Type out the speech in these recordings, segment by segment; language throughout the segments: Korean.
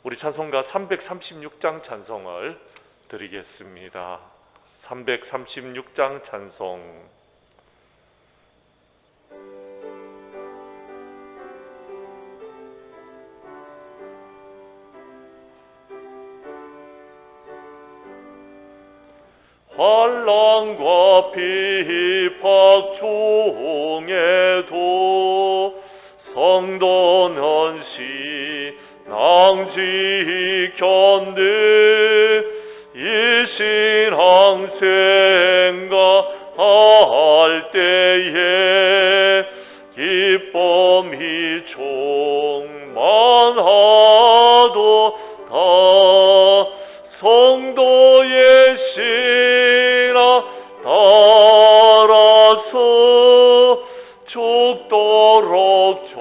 우리 찬송가 336장 찬송을 드리겠습니다. 336장 찬송. 환난과 비박 중에도 성도는 신앙 지켰네. 이 신앙 생각할 때에 기쁨이 충만하도다. 성도의 신앙 따라서 죽도록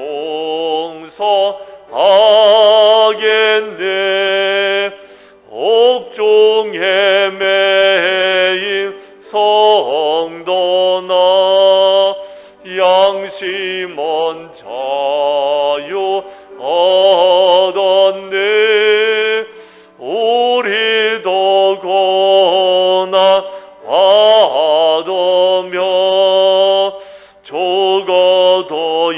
충성하겠네. 옥중에 매인 성도나 양심은 자유 얻었네. 우리도 고난 받으며 죽어도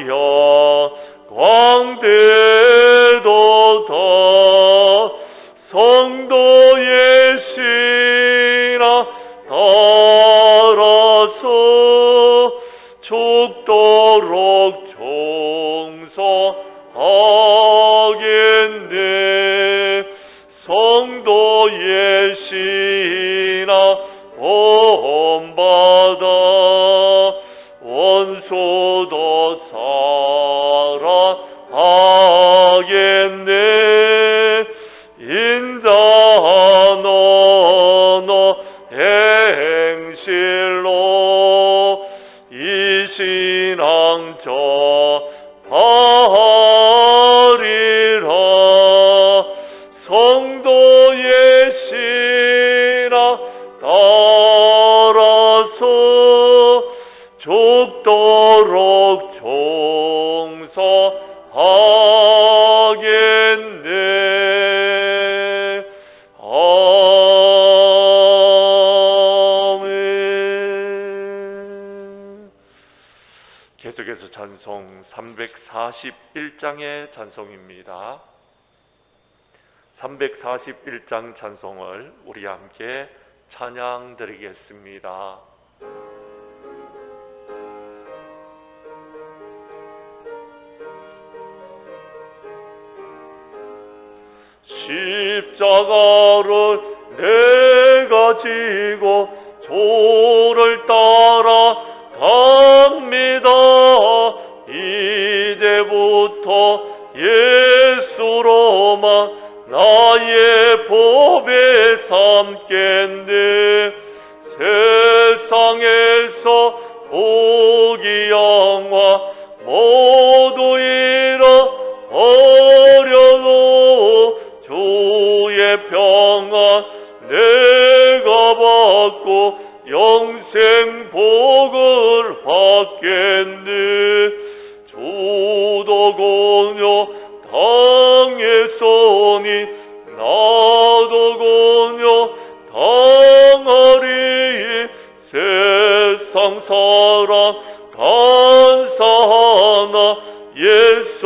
영광 되도다. 성도의 신앙 따라서 죽도록 충성하겠네. 성도의 신앙 본받아 원수도 사랑하겠네. 인자노노 행실로 이 신앙 전하리라. 성도의 신앙 따라서 죽도록 충성하겠네. 아멘. 계속해서 찬송 341장의 찬송입니다. 341장 찬송을 우리 함께 찬양 드리겠습니다. 십자가를 내가 지고 주를 따라 갑니다. 이제부터 예수로만 나의 보배 삼겠네. 세상에서 복이 영화 모두 잃어버려도 주의 평안 내가 받고 영생 복을 받겠네. 주도 공요 당했으니 나도 공요 당하리. 세상 사랑 감사하나 예수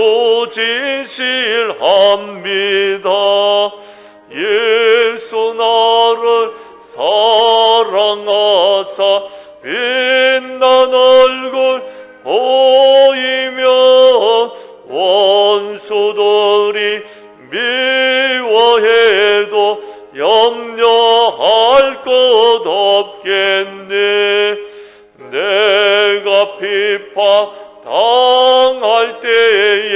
진실합니다. 예수 나를 사랑하사 빛난 얼굴 보이며 원수들이 미워해도 염려할 것 없겠네. 내가 비판 당할 때에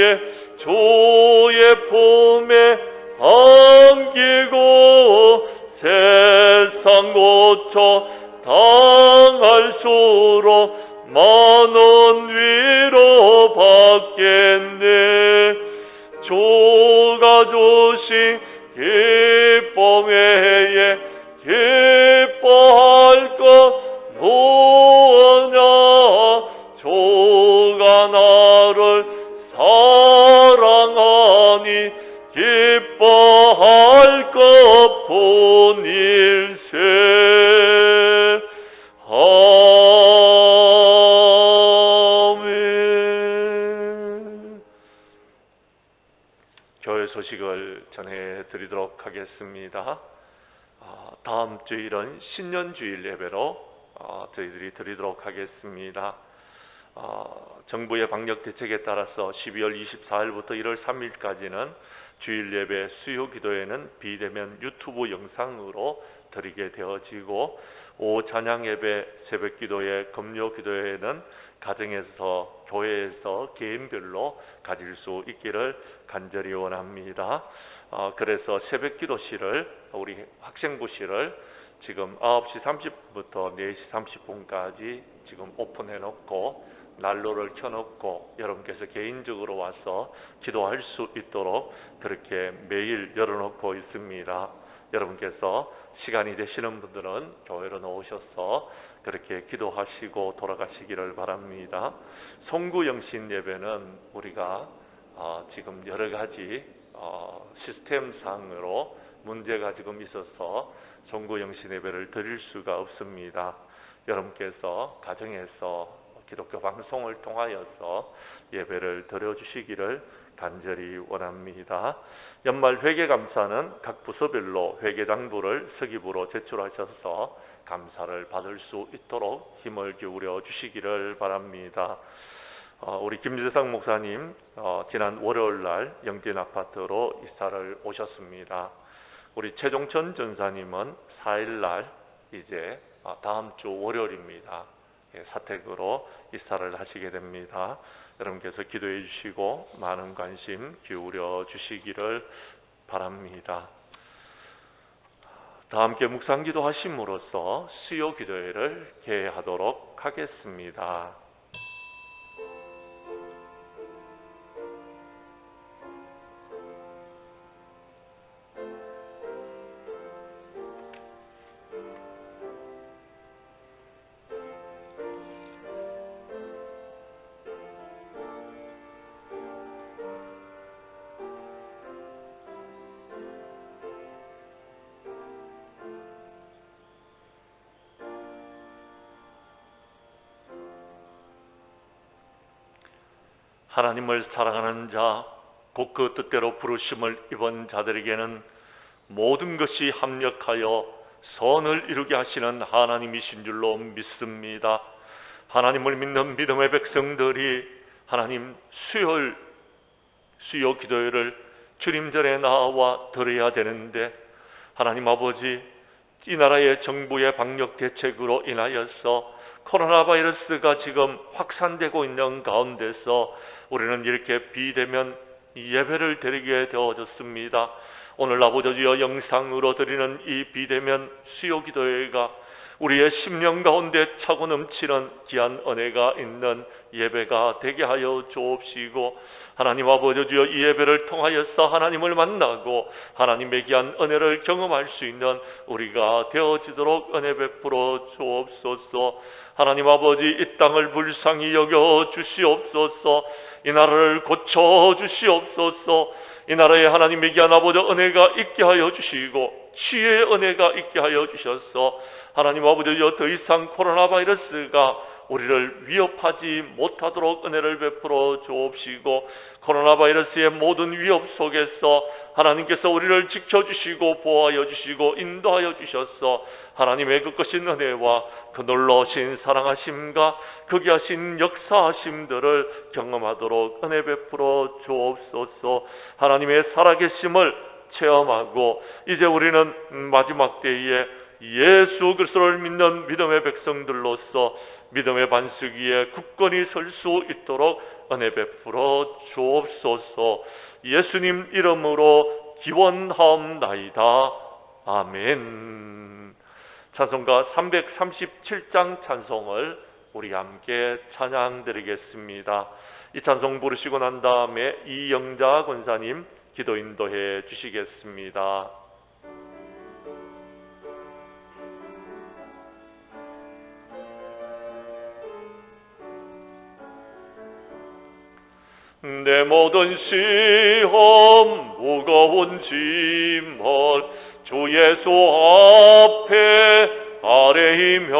주의 품에 안기고 세상 고쳐 당할수록 많은 위로 받겠네. 주가 주신 기쁨 외에 기뻐할 것 무엇냐. 주가 나를 사랑하니 기뻐 갚으닐세. 아멘. 교회 소식을 전해드리도록 하겠습니다. 다음 주일은 신년주일 예배로 저희들이 드리도록 하겠습니다. 정부의 방역 대책에 따라서 12월 24일부터 1월 3일까지는 주일 예배 수요 기도회는 비대면 유튜브 영상으로 드리게 되어지고, 오후 찬양 예배, 새벽 기도회, 금요 기도회는 가정에서, 교회에서 개인별로 가질 수 있기를 간절히 원합니다. 그래서 새벽 기도실을, 우리 학생부실을 지금 9시 30분부터 4시 30분까지 지금 오픈해 놓고 난로를 켜놓고 여러분께서 개인적으로 와서 기도할 수 있도록 그렇게 매일 열어놓고 있습니다. 여러분께서 시간이 되시는 분들은 교회로 나오셔서 그렇게 기도하시고 돌아가시기를 바랍니다. 송구영신 예배는 우리가 지금 여러 가지 시스템상으로 문제가 지금 있어서 송구영신 예배를 드릴 수가 없습니다. 여러분께서 가정에서 기독교 방송을 통하여서 예배를 드려주시기를 간절히 원합니다. 연말 회계감사는 각 부서별로 회계장부를 서기부로 제출하셔서 감사를 받을 수 있도록 힘을 기울여 주시기를 바랍니다. 우리 김재상 목사님 지난 월요일날 영진아파트로 이사를 오셨습니다. 우리 최종천 전사님은 4일날 이제 다음 주 월요일입니다. 사택으로 이사를 하시게 됩니다. 여러분께서 기도해 주시고 많은 관심 기울여 주시기를 바랍니다. 다 함께 묵상기도 하심으로써 수요 기도회를 개회하도록 하겠습니다. 하나님을 사랑하는 자, 곧 그 뜻대로 부르심을 입은 자들에게는 모든 것이 합력하여 선을 이루게 하시는 하나님이신 줄로 믿습니다. 하나님을 믿는 믿음의 백성들이 하나님 수요 기도회를 주님 전에 나와 드려야 되는데, 하나님 아버지, 이 나라의 정부의 방역 대책으로 인하여서 코로나 바이러스가 지금 확산되고 있는 가운데서 우리는 이렇게 비대면 예배를 드리게 되어졌습니다. 오늘 아버지 주여 영상으로 드리는 이 비대면 수요 기도회가 우리의 심령 가운데 차고 넘치는 귀한 은혜가 있는 예배가 되게 하여 주옵시고, 하나님 아버지 주여 이 예배를 통하여서 하나님을 만나고 하나님의 귀한 은혜를 경험할 수 있는 우리가 되어지도록 은혜 베풀어 주옵소서. 하나님 아버지, 이 땅을 불쌍히 여겨 주시옵소서. 이 나라를 고쳐 주시옵소서. 이 나라에 하나님의 귀한 아버지 은혜가 있게 하여 주시고 치유의 은혜가 있게 하여 주셔서 하나님 아버지여 더 이상 코로나 바이러스가 우리를 위협하지 못하도록 은혜를 베풀어 주옵시고, 코로나 바이러스의 모든 위협 속에서 하나님께서 우리를 지켜주시고 보호하여 주시고 인도하여 주셔서 하나님의 그 크신 은혜와 그 놀라우신 사랑하심과 그 귀하신 역사하심들을 경험하도록 은혜 베풀어 주옵소서. 하나님의 살아계심을 체험하고 이제 우리는 마지막 때에 예수 그리스도를 믿는 믿음의 백성들로서 믿음의 반석 위에 굳건히 설 수 있도록 은혜 베풀어 주옵소서. 예수님 이름으로 기원하옵나이다. 아멘. 찬송가 337장 찬송을 우리 함께 찬양 드리겠습니다. 이 찬송 부르시고 난 다음에 이영자 권사님 기도 인도해 주시겠습니다. 내 모든 시험 무거운 짐을 주 예수 앞에 아뢰이며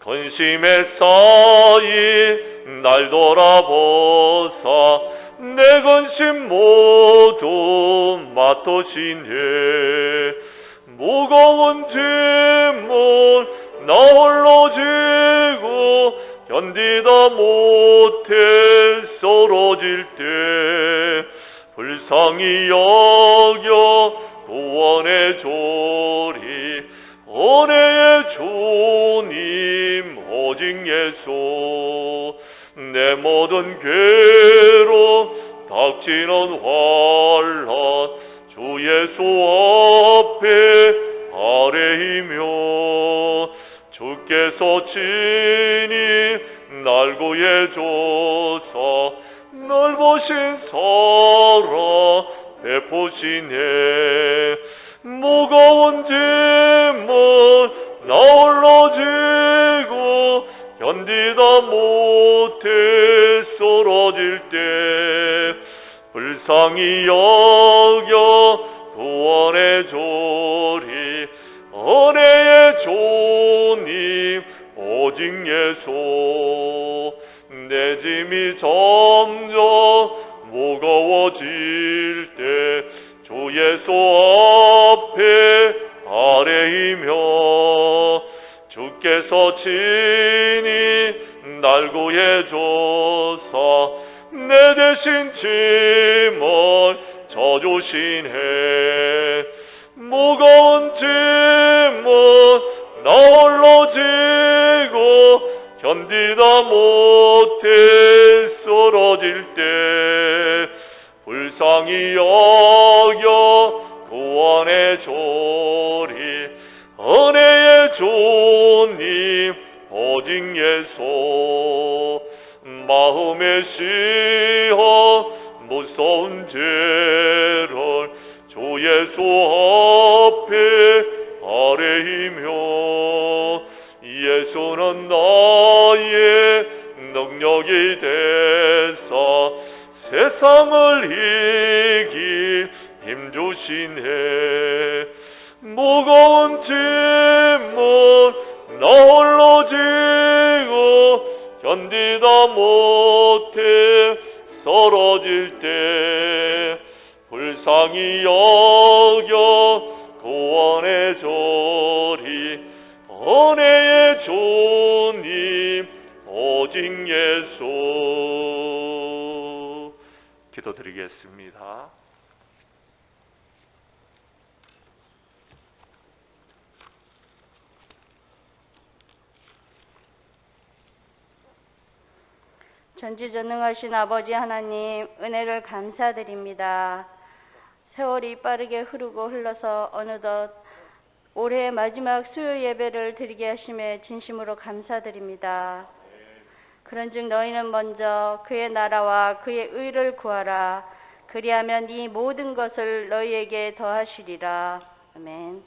근심에 쌓인 날 돌아보사 내 근심 모두 맡으시네. 무거운 짐을 나 홀로 지고 견디다 못해 쓰러질 때 불쌍히 여겨 구원해 주리. 은혜의 주님 오직 예수. 내 모든 괴로 닥치는 환란 주 예수 앞에 아뢰이며 주께서 친히 날 구해줘서 넓으신 사랑 베푸시네. 무거운 짐을 나 홀로 지고 견디다 못해 쓰러질 때 불쌍히 여겨 구원해 주리. 은혜의 주님 오직 예수. 내 짐이 점점 무거워질 때 주 예수 앞에 아뢰이며 주께서 친히 날 구해줘서 내 대신 짐을 져주시네. 무거운 짐을 나 홀로 지고 견디다 못해 쓰러질 때 불쌍히 여겨 구원해 주리. 은혜의 주님 오직 예수. 마음의 시험 무서운 죄를 주 예수 앞에 아뢰이며 예수는 나의 능력이 되사 세상을 이길 힘주시네. 무거운 짐을 나 홀로 지고 견디다 못해 쓰러질 때 불쌍히 여겨 구원해 주리. 은혜의 주님 오직 예수. 기도드리겠습니다. 전지전능하신 아버지 하나님, 은혜를 감사드립니다. 세월이 빠르게 흘러서 어느덧 올해의 마지막 수요 예배를 드리게 하심에 진심으로 감사드립니다. 그런즉 너희는 먼저 그의 나라와 그의 의를 구하라. 그리하면 이 모든 것을 너희에게 더하시리라. 아멘.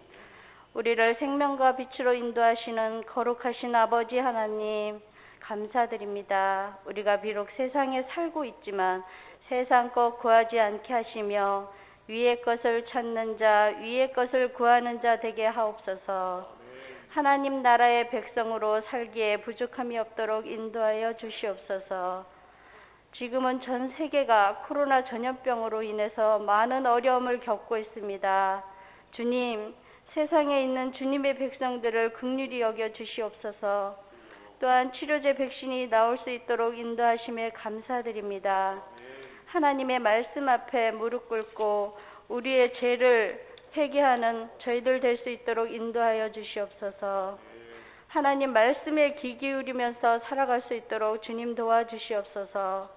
우리를 생명과 빛으로 인도하시는 거룩하신 아버지 하나님, 감사드립니다. 우리가 비록 세상에 살고 있지만 세상 것 구하지 않게 하시며 위의 것을 찾는 자, 위의 것을 구하는 자 되게 하옵소서. 하나님 나라의 백성으로 살기에 부족함이 없도록 인도하여 주시옵소서. 지금은 전 세계가 코로나 전염병으로 인해서 많은 어려움을 겪고 있습니다. 주님, 세상에 있는 주님의 백성들을 긍휼히 여겨 주시옵소서. 또한 치료제 백신이 나올 수 있도록 인도하심에 감사드립니다. 하나님의 말씀 앞에 무릎 꿇고 우리의 죄를 회개하는 저희들 될 수 있도록 인도하여 주시옵소서. 하나님 말씀에 귀 기울이면서 살아갈 수 있도록 주님 도와주시옵소서.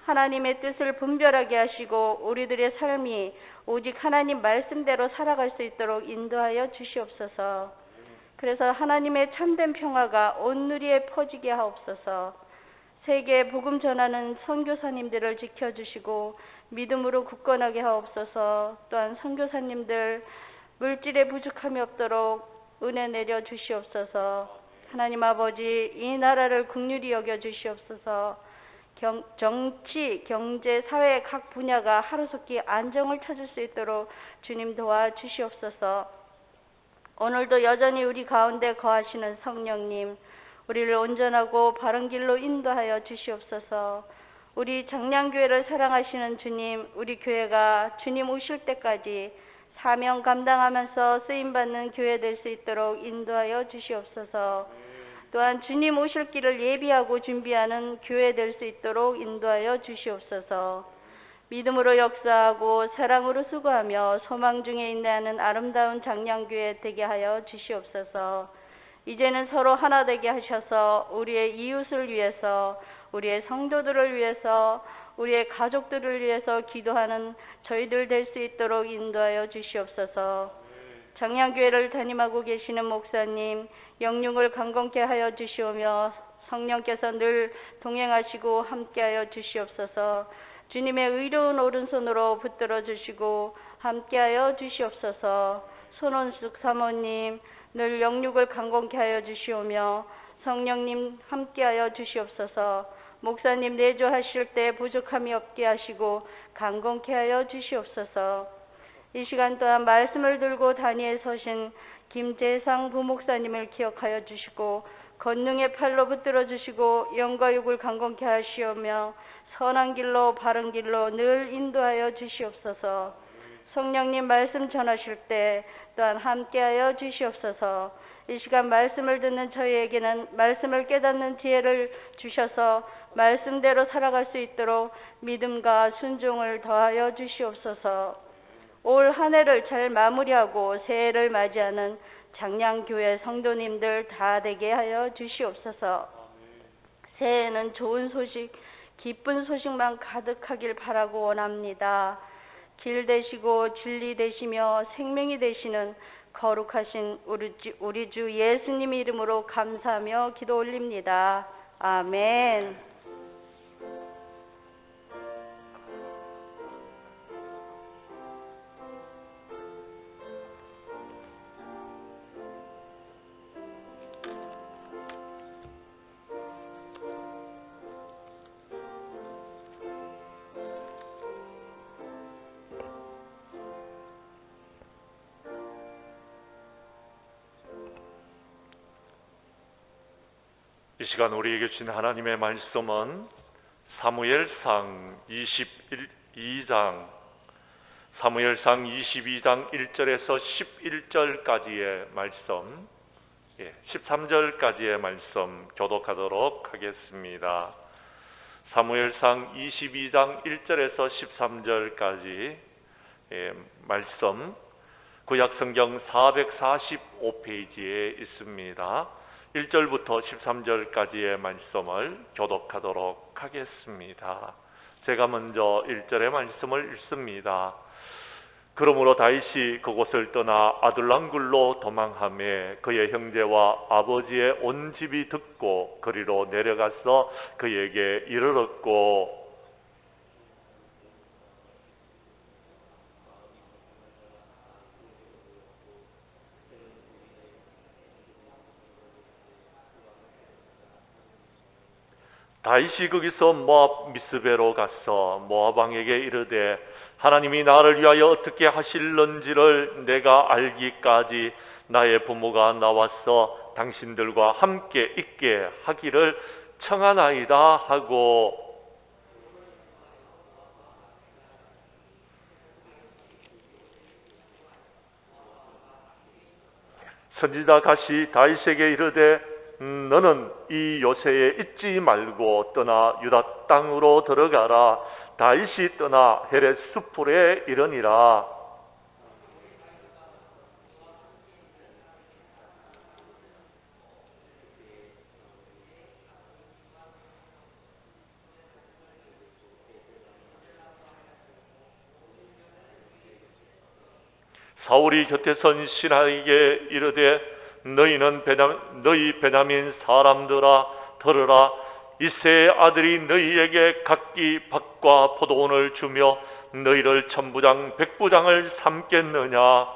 하나님의 뜻을 분별하게 하시고 우리들의 삶이 오직 하나님 말씀대로 살아갈 수 있도록 인도하여 주시옵소서. 그래서 하나님의 참된 평화가 온 누리에 퍼지게 하옵소서. 세계에 복음 전하는 선교사님들을 지켜주시고 믿음으로 굳건하게 하옵소서. 또한 선교사님들 물질에 부족함이 없도록 은혜 내려 주시옵소서. 하나님 아버지, 이 나라를 긍휼히 여겨 주시옵소서. 정치, 경제, 사회 각 분야가 하루속히 안정을 찾을 수 있도록 주님 도와주시옵소서. 오늘도 여전히 우리 가운데 거하시는 성령님, 우리를 온전하고 바른 길로 인도하여 주시옵소서. 우리 장량교회를 사랑하시는 주님, 우리 교회가 주님 오실 때까지 사명 감당하면서 쓰임받는 교회 될 수 있도록 인도하여 주시옵소서. 또한 주님 오실 길을 예비하고 준비하는 교회 될 수 있도록 인도하여 주시옵소서. 믿음으로 역사하고 사랑으로 수고하며 소망 중에 인내하는 아름다운 장량교회 되게 하여 주시옵소서. 이제는 서로 하나 되게 하셔서 우리의 이웃을 위해서, 우리의 성도들을 위해서, 우리의 가족들을 위해서 기도하는 저희들 될 수 있도록 인도하여 주시옵소서. 장량교회를 담임하고 계시는 목사님, 영육을 강건케 하여 주시오며 성령께서 늘 동행하시고 함께하여 주시옵소서. 주님의 의로운 오른손으로 붙들어 주시고 함께하여 주시옵소서. 손원숙 사모님, 늘 영육을 강건케 하여 주시오며 성령님 함께하여 주시옵소서. 목사님 내조하실 때 부족함이 없게 하시고 강건케 하여 주시옵소서. 이 시간 또한 말씀을 들고 단위에 서신 김재상 부목사님을 기억하여 주시고 권능의 팔로 붙들어 주시고 영과 육을 강건케 하시오며 선한 길로 바른 길로 늘 인도하여 주시옵소서. 성령님 말씀 전하실 때 또한 함께하여 주시옵소서. 이 시간 말씀을 듣는 저희에게는 말씀을 깨닫는 지혜를 주셔서 말씀대로 살아갈 수 있도록 믿음과 순종을 더하여 주시옵소서. 올 한 해를 잘 마무리하고 새해를 맞이하는 장량교회 성도님들 다 되게 하여 주시옵소서. 새해에는 좋은 소식, 기쁜 소식만 가득하길 바라고 원합니다. 길 되시고 진리 되시며 생명이 되시는 거룩하신 우리 주 예수님 이름으로 감사하며 기도 올립니다. 아멘. 이 시간 우리에게 주신 하나님의 말씀은 사무엘상 22장 1절에서 11절까지의 말씀, 13절까지의 말씀 교독하도록 하겠습니다. 사무엘상 22장 1절에서 13절까지 말씀, 구약성경 445페이지에 있습니다. 1절부터 13절까지의 말씀을 교독하도록 하겠습니다. 제가 먼저 1절의 말씀을 읽습니다. 그러므로 다윗이 그곳을 떠나 아둘람굴로 도망하며 그의 형제와 아버지의 온 집이 듣고 그리로 내려가서 그에게 이르렀고 다윗이 거기서 모압 미스베로 가서 모압 왕에게 이르되 하나님이 나를 위하여 어떻게 하실는지를 내가 알기까지 나의 부모가 나와서 당신들과 함께 있게 하기를 청하나이다 하고 선지자 갓이 다윗에게 이르되 너는 이 요새에 있지 말고 떠나 유다 땅으로 들어가라. 다윗이 떠나 헤렛 수풀에 이르니라. 사울이 곁에 선 신하에게 이르되 너희 베냐민 사람들아 들으라. 이새의 아들이 너희에게 각기 밭과 포도원을 주며 너희를 천부장 백부장을 삼겠느냐.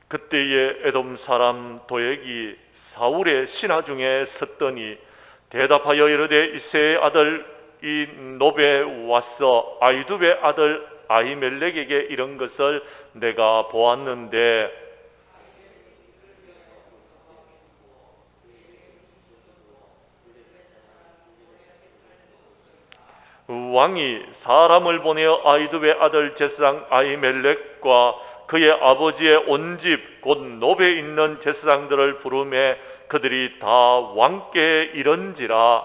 그때에 에돔 사람 도액이 사울의 신하 중에 섰더니 대답하여 이르되 이새의 아들 이 노베 와서 아이두베 아들 아히멜렉에게 이런 것을 내가 보았는데 왕이 사람을 보내어 아이두베 아들 제사장 아히멜렉과 그의 아버지의 온 집 곧 노베에 있는 제사장들을 부르매 그들이 다 왕께 이른지라.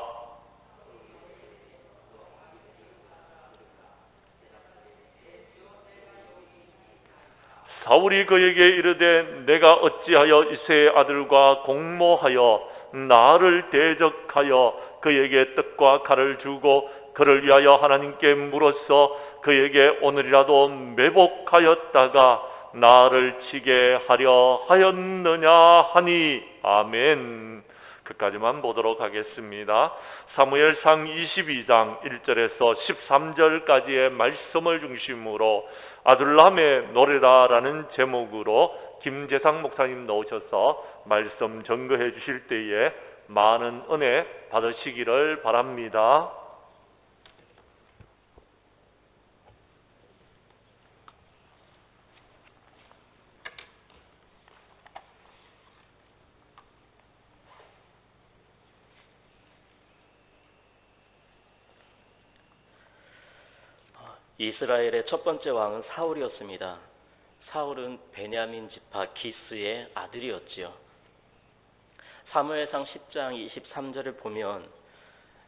사울이 그에게 이르되 내가 어찌하여 이새의 아들과 공모하여 나를 대적하여 그에게 떡과 칼을 주고 그를 위하여 하나님께 물어서 그에게 오늘이라도 매복하였다가 나를 치게 하려 하였느냐 하니. 아멘. 그까지만 보도록 하겠습니다. 사무엘상 22장 1절에서 13절까지의 말씀을 중심으로 아둘람의 노래다라는 제목으로 김재상 목사님 나오셔서 말씀 전거해 주실 때에 많은 은혜 받으시기를 바랍니다. 이스라엘의 첫 번째 왕은 사울이었습니다. 사울은 베냐민 지파 기스의 아들이었지요. 사무엘상 10장 23절을 보면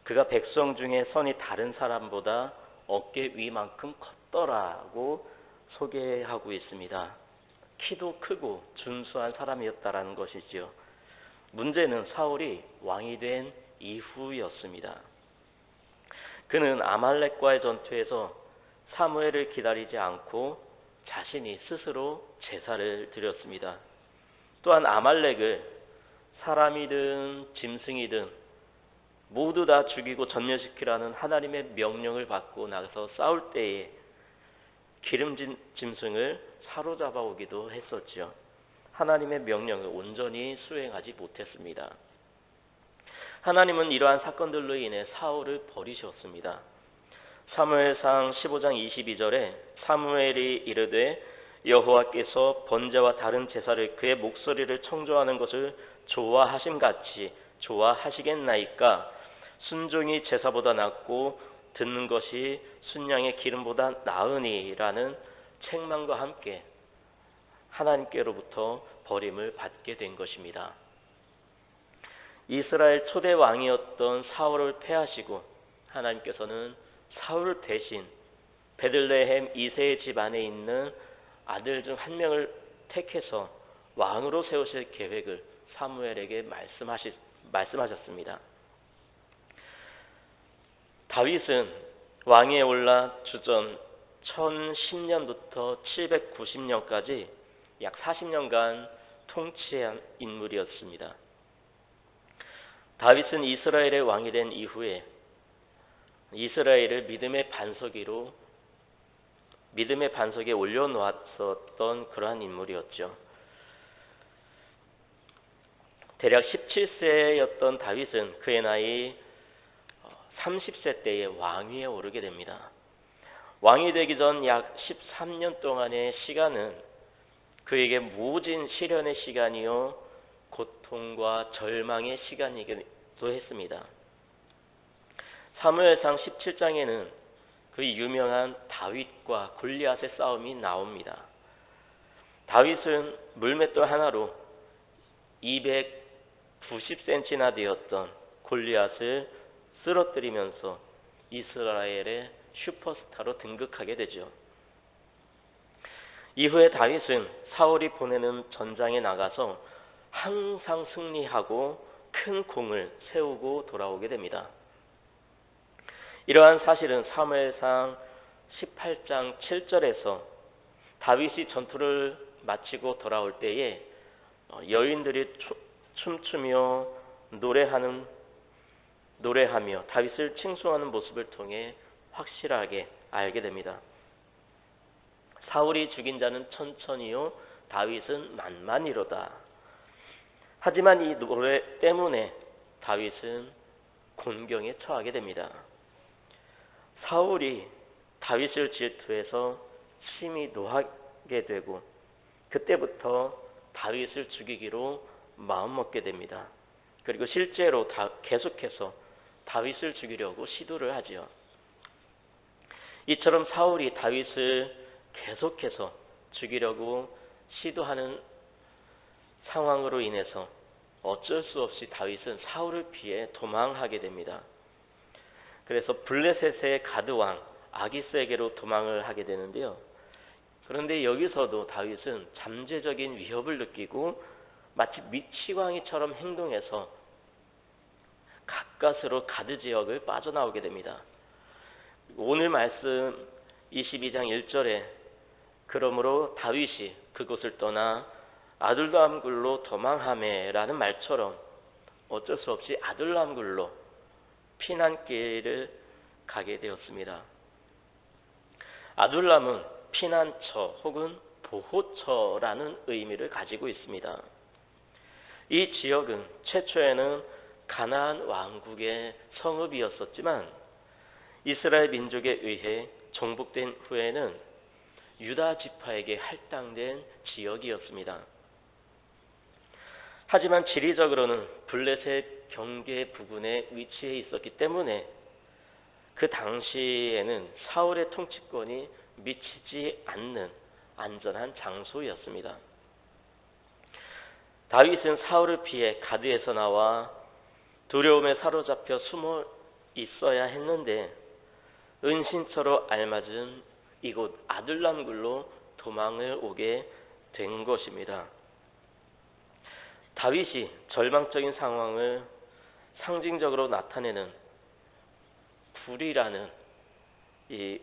그가 백성 중에 선이 다른 사람보다 어깨 위만큼 컸더라고 소개하고 있습니다. 키도 크고 준수한 사람이었다라는 것이지요. 문제는 사울이 왕이 된 이후였습니다. 그는 아말렉과의 전투에서 사무엘을 기다리지 않고 자신이 스스로 제사를 드렸습니다. 또한 아말렉을 사람이든 짐승이든 모두 다 죽이고 전멸시키라는 하나님의 명령을 받고 나가서 싸울 때에 기름진 짐승을 사로잡아 오기도 했었지요. 하나님의 명령을 온전히 수행하지 못했습니다. 하나님은 이러한 사건들로 인해 사울을 버리셨습니다. 사무엘상 15장 22절에 사무엘이 이르되 여호와께서 번제와 다른 제사를 그의 목소리를 청조하는 것을 좋아하심같이 좋아하시겠나이까. 순종이 제사보다 낫고 듣는 것이 순양의 기름보다 나으니라는 책망과 함께 하나님께로부터 버림을 받게 된 것입니다. 이스라엘 초대 왕이었던 사울을 패하시고 하나님께서는 사울 대신 베들레헴 이새의 집 안에 있는 아들 중 한 명을 택해서 왕으로 세우실 계획을 사무엘에게 말씀하셨습니다. 다윗은 왕위에 올라 주전 1010년부터 790년까지 약 40년간 통치한 인물이었습니다. 다윗은 이스라엘의 왕이 된 이후에 이스라엘을 믿음의 반석에 올려놓았었던 그러한 인물이었죠. 대략 17세였던 다윗은 그의 나이 30세 때에 왕위에 오르게 됩니다. 왕이 되기 전 약 13년 동안의 시간은 그에게 모진 시련의 시간이요 고통과 절망의 시간이기도 했습니다. 사무엘상 17장에는 그 유명한 다윗과 골리앗의 싸움이 나옵니다. 다윗은 물맷돌 하나로 290cm나 되었던 골리앗을 쓰러뜨리면서 이스라엘의 슈퍼스타로 등극하게 되죠. 이후에 다윗은 사울이 보내는 전장에 나가서 항상 승리하고 큰 공을 세우고 돌아오게 됩니다. 이러한 사실은 사무엘상 18장 7절에서 다윗이 전투를 마치고 돌아올 때에 여인들이 춤추며 노래하며 다윗을 칭송하는 모습을 통해 확실하게 알게 됩니다. 사울이 죽인 자는 천천히요 다윗은 만만이로다. 하지만 이 노래 때문에 다윗은 곤경에 처하게 됩니다. 사울이 다윗을 질투해서 심히 노하게 되고 그때부터 다윗을 죽이기로 마음먹게 됩니다. 그리고 실제로 계속해서 다윗을 죽이려고 시도를 하지요. 이처럼 사울이 다윗을 계속해서 죽이려고 시도하는 상황으로 인해서 어쩔 수 없이 다윗은 사울을 피해 도망하게 됩니다. 그래서 블레셋의 가드왕 아기스에게로 도망을 하게 되는데요. 그런데 여기서도 다윗은 잠재적인 위협을 느끼고 마치 미치광이처럼 행동해서 가까스로 가드 지역을 빠져나오게 됩니다. 오늘 말씀 22장 1절에 그러므로 다윗이 그곳을 떠나 아둘람 굴로 도망하매라는 말처럼 어쩔 수 없이 아둘람 굴로 피난길을 가게 되었습니다. 아둘람은 피난처 혹은 보호처라는 의미를 가지고 있습니다. 이 지역은 최초에는 가나안 왕국의 성읍이었었지만 이스라엘 민족에 의해 정복된 후에는 유다 지파에게 할당된 지역이었습니다. 하지만 지리적으로는 블레셋 경계 부근에 위치해 있었기 때문에 그 당시에는 사울의 통치권이 미치지 않는 안전한 장소였습니다. 다윗은 사울을 피해 가드에서 나와 두려움에 사로잡혀 숨어 있어야 했는데 은신처로 알맞은 이곳 아둘람 굴로 도망을 오게 된 것입니다. 다윗이 절망적인 상황을 상징적으로 나타내는 굴이라는 이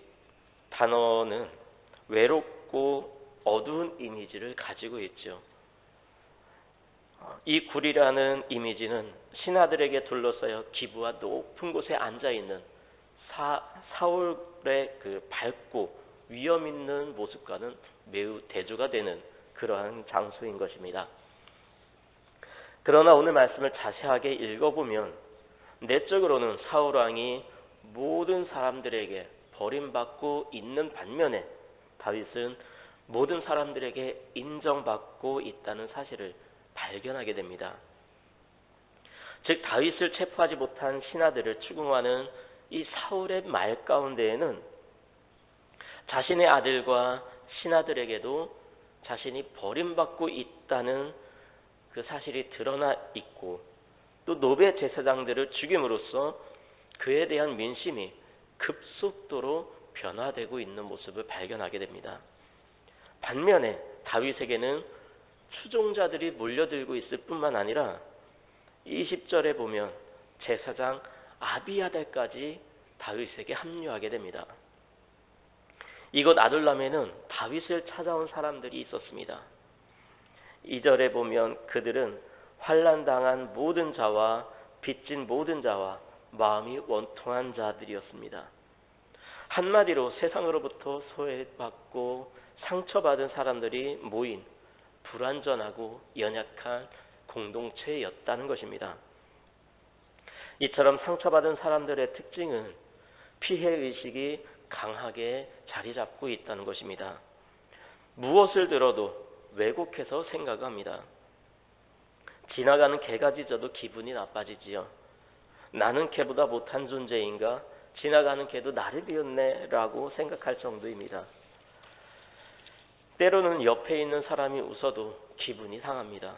단어는 외롭고 어두운 이미지를 가지고 있죠. 이 굴이라는 이미지는 신하들에게 둘러싸여 기부와 높은 곳에 앉아있는 사울의 그 밝고 위험 있는 모습과는 매우 대조가 되는 그러한 장소인 것입니다. 그러나 오늘 말씀을 자세하게 읽어보면 내적으로는 사울 왕이 모든 사람들에게 버림받고 있는 반면에 다윗은 모든 사람들에게 인정받고 있다는 사실을 발견하게 됩니다. 즉 다윗을 체포하지 못한 신하들을 추궁하는 이 사울의 말 가운데에는 자신의 아들과 신하들에게도 자신이 버림받고 있다는 그 사실이 드러나 있고 또 노베 제사장들을 죽임으로써 그에 대한 민심이 급속도로 변화되고 있는 모습을 발견하게 됩니다. 반면에 다윗에게는 추종자들이 몰려들고 있을 뿐만 아니라 20절에 보면 제사장 아비아달까지 다윗에게 합류하게 됩니다. 이곳 아둘람에는 다윗을 찾아온 사람들이 있었습니다. 2절에 보면 그들은 환난당한 모든 자와 빚진 모든 자와 마음이 원통한 자들이었습니다. 한마디로 세상으로부터 소외받고 상처받은 사람들이 모인 불완전하고 연약한 공동체였다는 것입니다. 이처럼 상처받은 사람들의 특징은 피해의식이 강하게 자리 잡고 있다는 것입니다. 무엇을 들어도 왜곡해서 생각합니다. 지나가는 개가 짖어도 기분이 나빠지지요. 나는 개보다 못한 존재인가? 지나가는 개도 나를 비웃네 라고 생각할 정도입니다. 때로는 옆에 있는 사람이 웃어도 기분이 상합니다.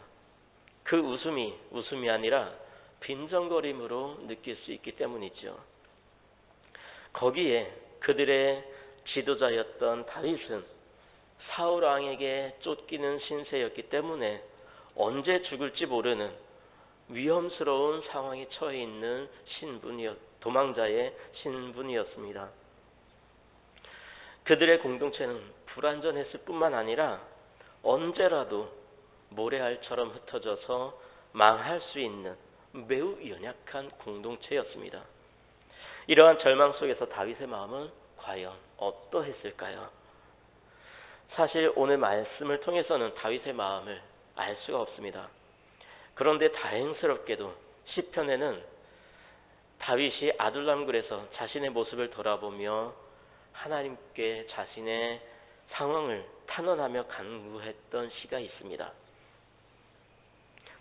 그 웃음이 아니라 빈정거림으로 느낄 수 있기 때문이죠. 거기에 그들의 지도자였던 다윗은 사울 왕에게 쫓기는 신세였기 때문에 언제 죽을지 모르는 위험스러운 상황에 처해 있는 도망자의 신분이었습니다. 그들의 공동체는 불완전했을 뿐만 아니라 언제라도 모래알처럼 흩어져서 망할 수 있는 매우 연약한 공동체였습니다. 이러한 절망 속에서 다윗의 마음은 과연 어떠했을까요? 사실 오늘 말씀을 통해서는 다윗의 마음을 알 수가 없습니다. 그런데 다행스럽게도 시편에는 다윗이 아둘람굴에서 자신의 모습을 돌아보며 하나님께 자신의 상황을 탄원하며 간구했던 시가 있습니다.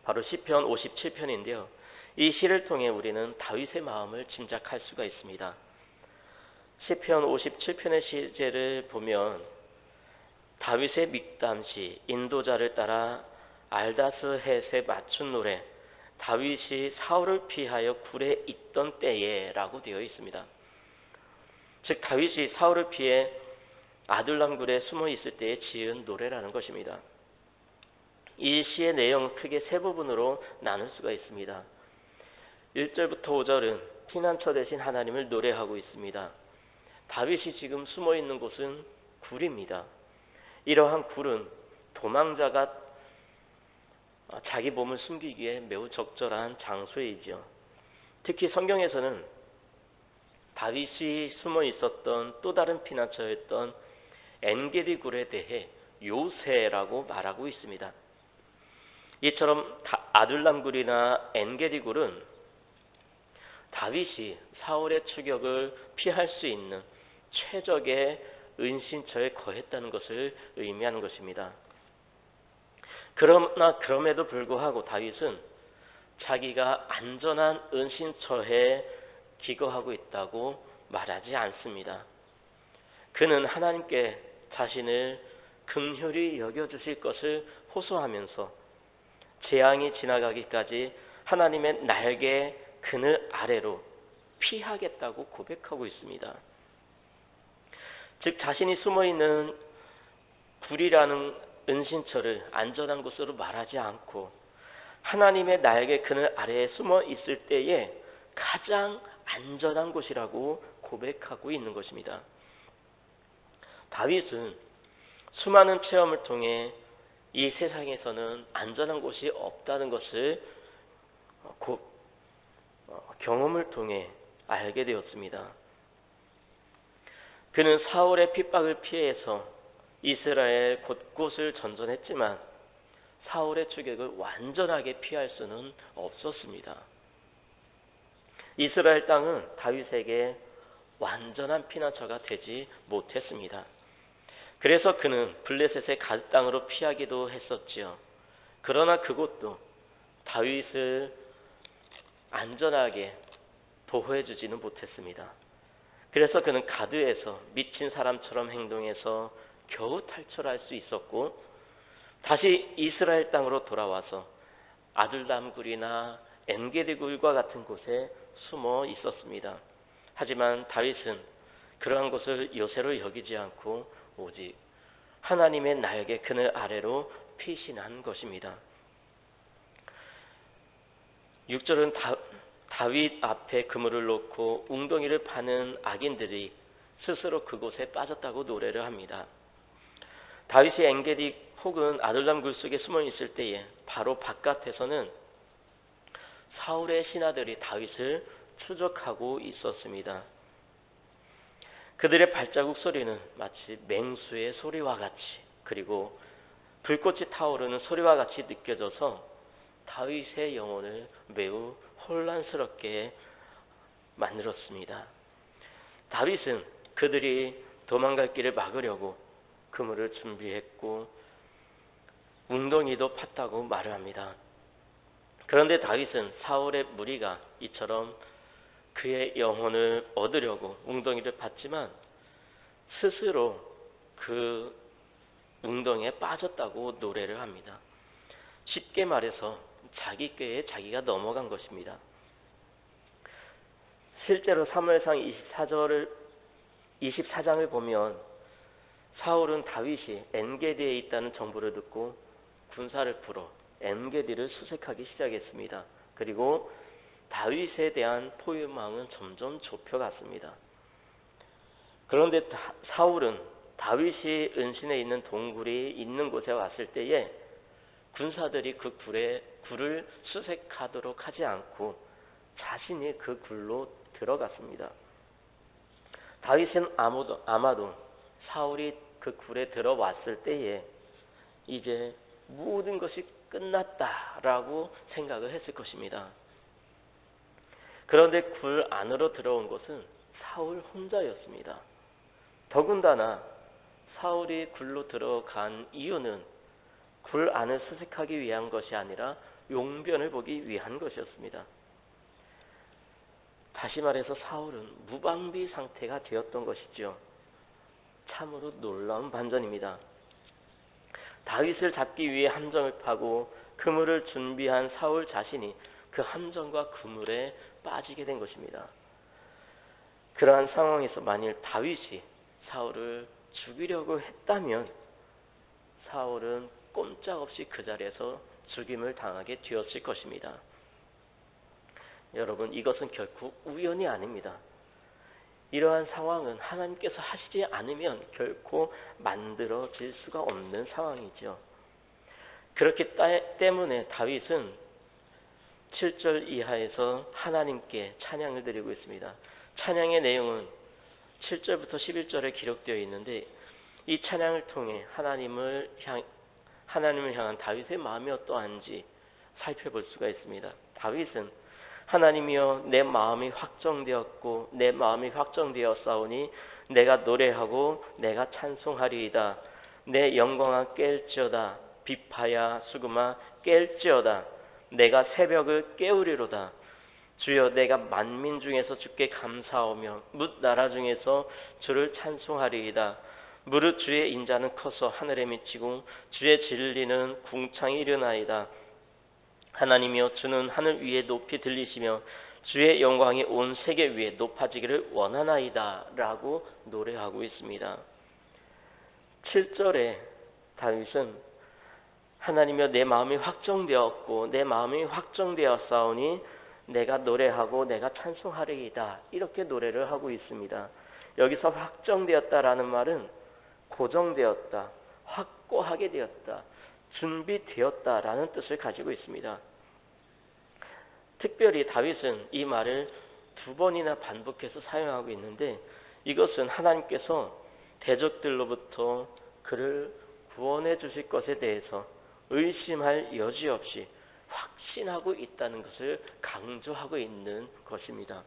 바로 시편 57편인데요. 이 시를 통해 우리는 다윗의 마음을 짐작할 수가 있습니다. 시편 57편의 시제를 보면 다윗의 믹담시, 인도자를 따라 알다스 헷에 맞춘 노래, 다윗이 사울을 피하여 굴에 있던 때에 라고 되어 있습니다. 즉 다윗이 사울을 피해 아둘람 굴에 숨어 있을 때에 지은 노래라는 것입니다. 이 시의 내용은 크게 세 부분으로 나눌 수가 있습니다. 1절부터 5절은 피난처 되신 하나님을 노래하고 있습니다. 다윗이 지금 숨어 있는 곳은 굴입니다. 이러한 굴은 도망자가 자기 몸을 숨기기에 매우 적절한 장소이지요. 특히 성경에서는 다윗이 숨어 있었던 또 다른 피난처였던 엔게디 굴에 대해 요새라고 말하고 있습니다. 이처럼 아둘람 굴이나 엔게디 굴은 다윗이 사울의 추격을 피할 수 있는 최적의 은신처에 거했다는 것을 의미하는 것입니다. 그러나 그럼에도 불구하고 다윗은 자기가 안전한 은신처에 기거하고 있다고 말하지 않습니다. 그는 하나님께 자신을 긍휼히 여겨주실 것을 호소하면서 재앙이 지나가기까지 하나님의 날개 그늘 아래로 피하겠다고 고백하고 있습니다. 즉 자신이 숨어있는 굴이라는 은신처를 안전한 곳으로 말하지 않고 하나님의 날개 그늘 아래에 숨어 있을 때에 가장 안전한 곳이라고 고백하고 있는 것입니다. 다윗은 수많은 체험을 통해 이 세상에서는 안전한 곳이 없다는 것을 경험을 통해 알게 되었습니다. 그는 사울의 핍박을 피해서 이스라엘 곳곳을 전전했지만 사울의 추격을 완전하게 피할 수는 없었습니다. 이스라엘 땅은 다윗에게 완전한 피난처가 되지 못했습니다. 그래서 그는 블레셋의 가드 땅으로 피하기도 했었지요. 그러나 그곳도 다윗을 안전하게 보호해주지는 못했습니다. 그래서 그는 가드에서 미친 사람처럼 행동해서 겨우 탈출할 수 있었고 다시 이스라엘 땅으로 돌아와서 아둘람 굴이나 엔게디 굴과 같은 곳에 숨어 있었습니다. 하지만 다윗은 그러한 곳을 요새로 여기지 않고 오직 하나님의 날개 그늘 아래로 피신한 것입니다. 6절은 다윗 앞에 그물을 놓고 웅덩이를 파는 악인들이 스스로 그곳에 빠졌다고 노래를 합니다. 다윗이 엔게디 혹은 아둘람 굴 속에 숨어 있을 때에 바로 바깥에서는 사울의 신하들이 다윗을 추적하고 있었습니다. 그들의 발자국 소리는 마치 맹수의 소리와 같이 그리고 불꽃이 타오르는 소리와 같이 느껴져서 다윗의 영혼을 매우 혼란스럽게 만들었습니다. 다윗은 그들이 도망갈 길을 막으려고 그물을 준비했고 웅덩이도 팠다고 말을 합니다. 그런데 다윗은 사울의 무리가 이처럼 그의 영혼을 얻으려고 웅덩이를 팠지만 스스로 그 웅덩이에 빠졌다고 노래를 합니다. 쉽게 말해서 자기 꾀에 자기가 넘어간 것입니다. 실제로 사무엘상 24장을 보면 사울은 다윗이 엔게디에 있다는 정보를 듣고 군사를 풀어 엔게디를 수색하기 시작했습니다. 그리고 다윗에 대한 포위망은 점점 좁혀갔습니다. 그런데 사울은 다윗이 은신해 있는 동굴이 있는 곳에 왔을 때에 군사들이 그 굴을 수색하도록 하지 않고 자신이 그 굴로 들어갔습니다. 다윗은 아마도 사울이 그 굴에 들어왔을 때에 이제 모든 것이 끝났다라고 생각을 했을 것입니다. 그런데 굴 안으로 들어온 것은 사울 혼자였습니다. 더군다나 사울이 굴로 들어간 이유는 굴 안을 수색하기 위한 것이 아니라 용변을 보기 위한 것이었습니다. 다시 말해서 사울은 무방비 상태가 되었던 것이죠. 참으로 놀라운 반전입니다. 다윗을 잡기 위해 함정을 파고 그물을 준비한 사울 자신이 그 함정과 그물에 빠지게 된 것입니다. 그러한 상황에서 만일 다윗이 사울을 죽이려고 했다면 사울은 꼼짝없이 그 자리에서 죽임을 당하게 되었을 것입니다. 여러분, 이것은 결코 우연이 아닙니다. 이러한 상황은 하나님께서 하시지 않으면 결코 만들어질 수가 없는 상황이죠. 그렇기 때문에 다윗은 7절 이하에서 하나님께 찬양을 드리고 있습니다. 찬양의 내용은 7절부터 11절에 기록되어 있는데 이 찬양을 통해 하나님을 향한 다윗의 마음이 어떠한지 살펴볼 수가 있습니다. 다윗은 하나님이여 내 마음이 확정되었고 내 마음이 확정되었사오니 내가 노래하고 내가 찬송하리이다. 내 영광아 깰지어다. 비파야 수금아 깰지어다. 내가 새벽을 깨우리로다. 주여 내가 만민 중에서 주께 감사하며 뭇 나라 중에서 주를 찬송하리이다. 무릇 주의 인자는 커서 하늘에 미치고 주의 진리는 궁창이 일어나이다. 하나님이여 주는 하늘 위에 높이 들리시며 주의 영광이 온 세계 위에 높아지기를 원하나이다 라고 노래하고 있습니다. 7절에 다윗은 하나님이여 내 마음이 확정되었고 내 마음이 확정되었사오니 내가 노래하고 내가 찬송하리이다 이렇게 노래를 하고 있습니다. 여기서 확정되었다라는 말은 고정되었다, 확고하게 되었다, 준비되었다라는 뜻을 가지고 있습니다. 특별히 다윗은 이 말을 2번이나 반복해서 사용하고 있는데 이것은 하나님께서 대적들로부터 그를 구원해 주실 것에 대해서 의심할 여지 없이 확신하고 있다는 것을 강조하고 있는 것입니다.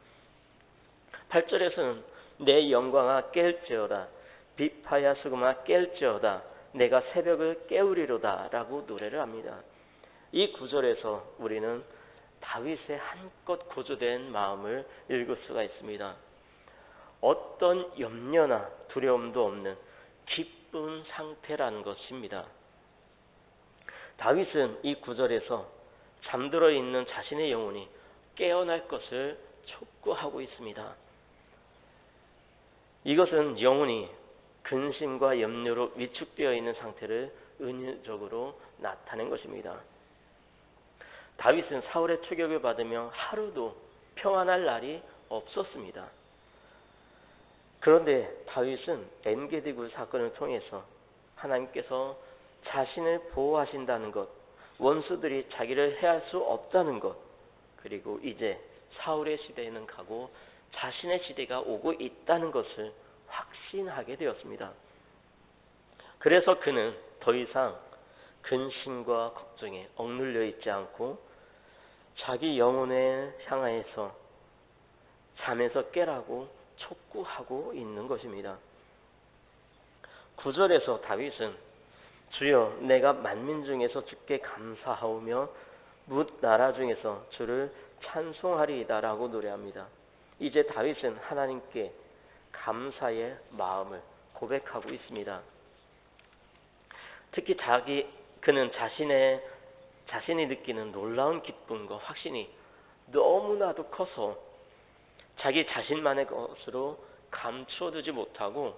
8절에서는 내 영광아 깰지어다. 비파야 수금아 깰지어다. 내가 새벽을 깨우리로다 라고 노래를 합니다. 이 구절에서 우리는 다윗의 한껏 고조된 마음을 읽을 수가 있습니다. 어떤 염려나 두려움도 없는 기쁜 상태라는 것입니다. 다윗은 이 구절에서 잠들어 있는 자신의 영혼이 깨어날 것을 촉구하고 있습니다. 이것은 영혼이 근심과 염려로 위축되어 있는 상태를 은유적으로 나타낸 것입니다. 다윗은 사울의 추격을 받으며 하루도 평안할 날이 없었습니다. 그런데 다윗은 엔게디 굴 사건을 통해서 하나님께서 자신을 보호하신다는 것, 원수들이 자기를 해할 수 없다는 것, 그리고 이제 사울의 시대에는 가고 자신의 시대가 오고 있다는 것을 확신하게 되었습니다. 그래서 그는 더 이상 근심과 걱정에 억눌려 있지 않고 자기 영혼에 향하여서 잠에서 깨라고 촉구하고 있는 것입니다. 9절에서 다윗은 주여 내가 만민 중에서 주께 감사하오며 뭇 나라 중에서 주를 찬송하리이다 라고 노래합니다. 이제 다윗은 하나님께 감사의 마음을 고백하고 있습니다. 특히 그는 자신이 느끼는 놀라운 기쁨과 확신이 너무나도 커서 자기 자신만의 것으로 감추어두지 못하고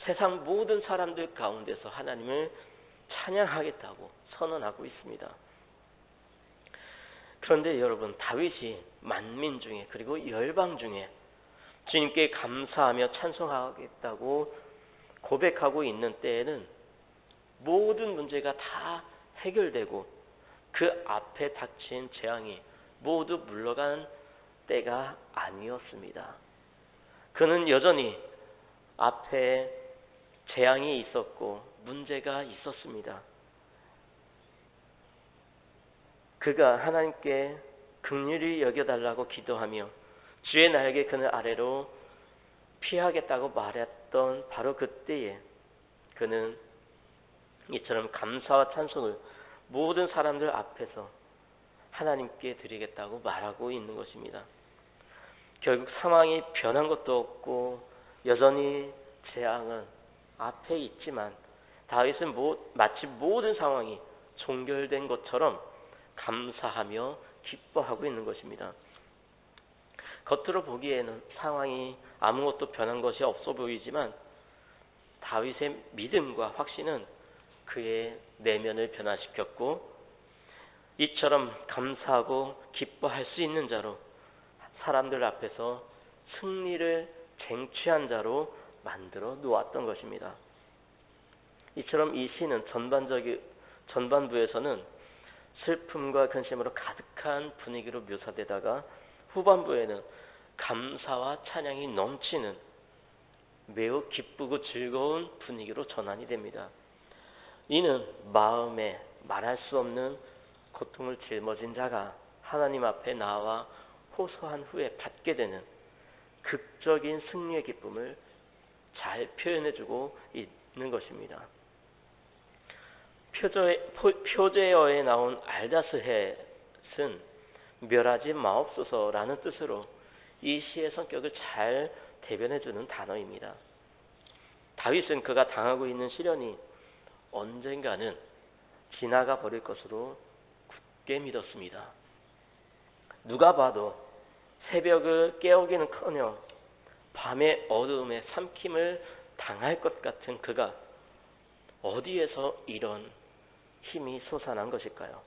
세상 모든 사람들 가운데서 하나님을 찬양하겠다고 선언하고 있습니다. 그런데 여러분, 다윗이 만민 중에 그리고 열방 중에 주님께 감사하며 찬송하겠다고 고백하고 있는 때에는 모든 문제가 다 해결되고 그 앞에 닥친 재앙이 모두 물러간 때가 아니었습니다. 그는 여전히 앞에 재앙이 있었고 문제가 있었습니다. 그가 하나님께 긍휼히 여겨달라고 기도하며 주의 날개 그늘 아래로 피하겠다고 말했던 바로 그때에 그는 이처럼 감사와 찬송을 모든 사람들 앞에서 하나님께 드리겠다고 말하고 있는 것입니다. 결국 상황이 변한 것도 없고 여전히 재앙은 앞에 있지만 다윗은 마치 모든 상황이 종결된 것처럼 감사하며 기뻐하고 있는 것입니다. 겉으로 보기에는 상황이 아무것도 변한 것이 없어 보이지만 다윗의 믿음과 확신은 그의 내면을 변화시켰고 이처럼 감사하고 기뻐할 수 있는 자로 사람들 앞에서 승리를 쟁취한 자로 만들어 놓았던 것입니다. 이처럼 이 시는 전반부에서는 슬픔과 근심으로 가득한 분위기로 묘사되다가 후반부에는 감사와 찬양이 넘치는 매우 기쁘고 즐거운 분위기로 전환이 됩니다. 이는 마음에 말할 수 없는 고통을 짊어진 자가 하나님 앞에 나와 호소한 후에 받게 되는 극적인 승리의 기쁨을 잘 표현해주고 있는 것입니다. 표제어에 나온 알다스헷은 멸하지 마옵소서라는 뜻으로 이 시의 성격을 잘 대변해주는 단어입니다. 다윗은 그가 당하고 있는 시련이 언젠가는 지나가 버릴 것으로 굳게 믿었습니다. 누가 봐도 새벽을 깨우기는커녕 밤의 어두움에 삼킴을 당할 것 같은 그가 어디에서 이런 힘이 솟아난 것일까요?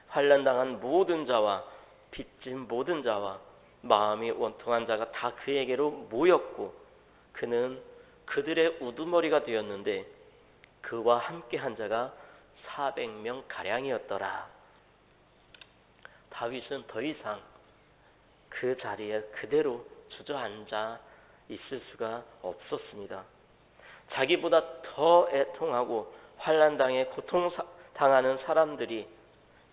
환난당한 모든 자와 빚진 모든 자와 마음이 원통한 자가 다 그에게로 모였고 그는 그들의 우두머리가 되었는데 그와 함께한 자가 400명 가량이었더라. 다윗은 더 이상 그 자리에 그대로 주저앉아 있을 수가 없었습니다. 자기보다 더 애통하고 환난당해 고통당하는 사람들이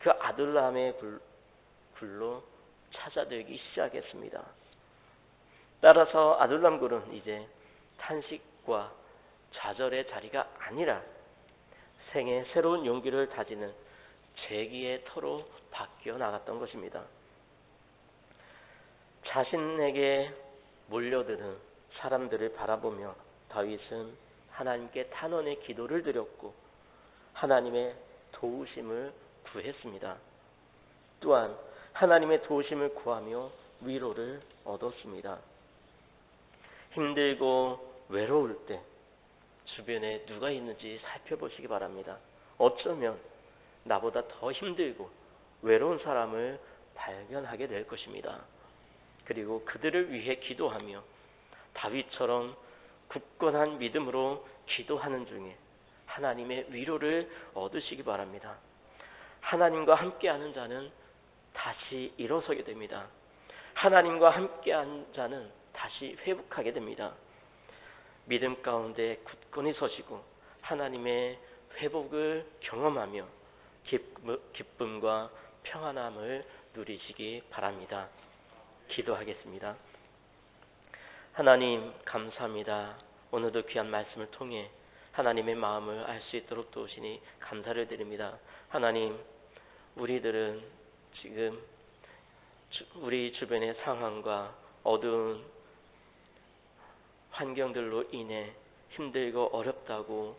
그 아둘람의 굴로 찾아들기 시작했습니다. 따라서 아둘람 굴은 이제 탄식과 좌절의 자리가 아니라 생의 새로운 용기를 다지는 재기의 터로 바뀌어 나갔던 것입니다. 자신에게 몰려드는 사람들을 바라보며 다윗은 하나님께 탄원의 기도를 드렸고 하나님의 도우심을 구했습니다. 또한 하나님의 도우심을 구하며 위로를 얻었습니다. 힘들고 외로울 때 주변에 누가 있는지 살펴보시기 바랍니다. 어쩌면 나보다 더 힘들고 외로운 사람을 발견하게 될 것입니다. 그리고 그들을 위해 기도하며 다윗처럼 굳건한 믿음으로 기도하는 중에 하나님의 위로를 얻으시기 바랍니다. 하나님과 함께하는 자는 다시 일어서게 됩니다. 하나님과 함께한 자는 다시 회복하게 됩니다. 믿음 가운데 굳건히 서시고 하나님의 회복을 경험하며 기쁨과 평안함을 누리시기 바랍니다. 기도하겠습니다. 하나님 감사합니다. 오늘도 귀한 말씀을 통해 하나님의 마음을 알 수 있도록 도우시니 감사를 드립니다. 하나님, 우리들은 지금 우리 주변의 상황과 어두운 환경들로 인해 힘들고 어렵다고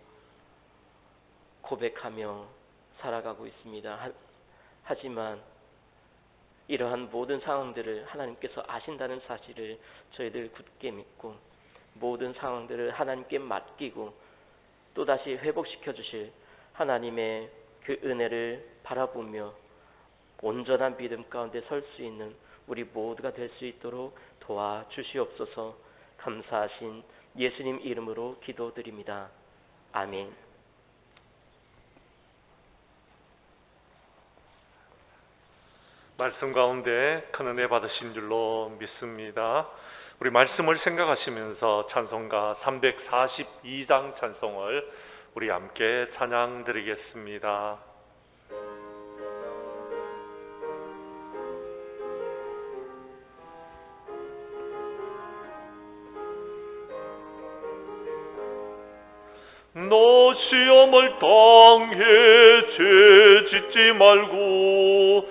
고백하며 살아가고 있습니다. 하지만 이러한 모든 상황들을 하나님께서 아신다는 사실을 저희들 굳게 믿고 모든 상황들을 하나님께 맡기고 또다시 회복시켜 주실 하나님의 그 은혜를 바라보며 온전한 믿음 가운데 설 수 있는 우리 모두가 될 수 있도록 도와주시옵소서. 감사하신 예수님 이름으로 기도드립니다. 아멘. 말씀 가운데 큰 은혜 받으신 줄로 믿습니다. 우리 말씀을 생각하시면서 찬송가 342장 찬송을 우리 함께 찬양 드리겠습니다. 너 시험을 당해 죄 짓지 말고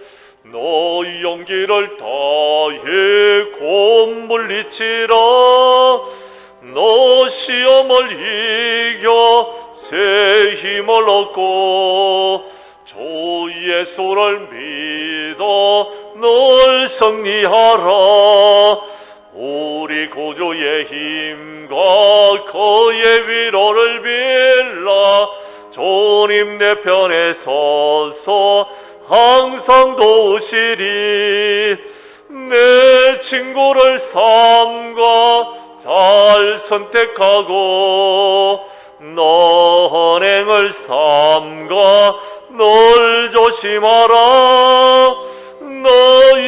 너희 용기를 다해 곧 물리치라. 너 시험을 이겨 새 힘을 얻고 주 예수를 믿어 널 승리하라. 우리 구주의 힘과 그의 위로를 빌라. 주님 내 편에 서서 항상 도우시리. 내 친구를 삼가 잘 선택하고 너 언행을 삼가 널 조심하라. 너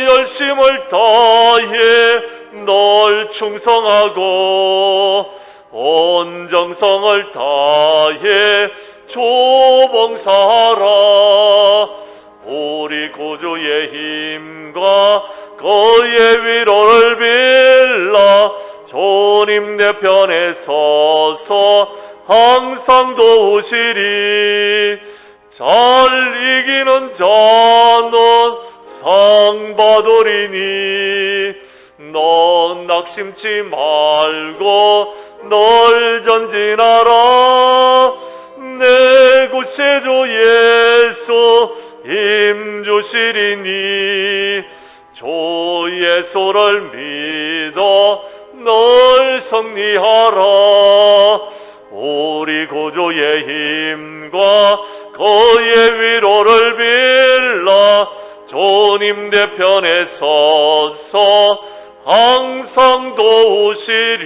열심을 다해 널 충성하고 온 정성을 다해 주 봉사하라. 우리 구주의 힘과 그의 위로를 빌라. 주님 내 편에 서서 항상 도우시리. 잘 이기는 자는 상 받으리니 너 낙심치 말고 널 전진하라. 내 구세주 예수 힘 주시리니 주 예수를 믿어 널 승리하라. 우리 구주의 힘과 그의 위로를 빌라. 주님 내 편에 서서 항상 도우시리.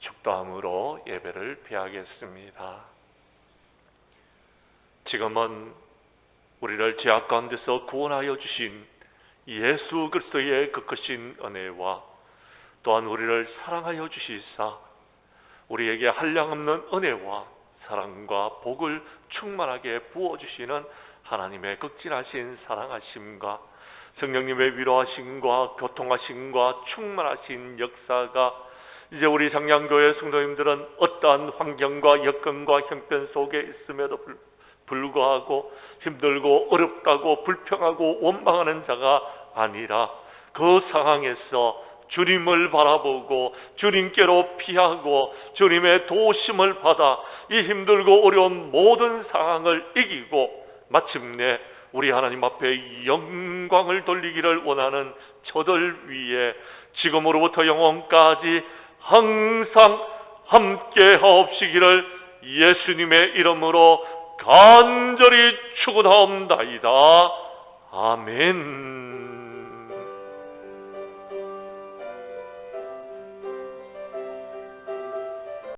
축도함으로 예배를 피하겠습니다. 지금은 우리를 죄악 가운데서 구원하여 주신 예수 그리스도의 그 크신 은혜와 또한 우리를 사랑하여 주시사 우리에게 한량없는 은혜와 사랑과 복을 충만하게 부어주시는 하나님의 극진하신 사랑하심과 성령님의 위로하심과 교통하심과 충만하신 역사가 이제 우리 장량교회 성도님들은 어떠한 환경과 여건과 형편 속에 있음에도 불구하고 힘들고 어렵다고 불평하고 원망하는 자가 아니라 그 상황에서 주님을 바라보고 주님께로 피하고 주님의 도우심을 받아 이 힘들고 어려운 모든 상황을 이기고 마침내 우리 하나님 앞에 영광을 돌리기를 원하는 저들 위에 지금으로부터 영원까지 항상 함께 하옵시기를 예수님의 이름으로 간절히 축원하옵나이다. 아멘.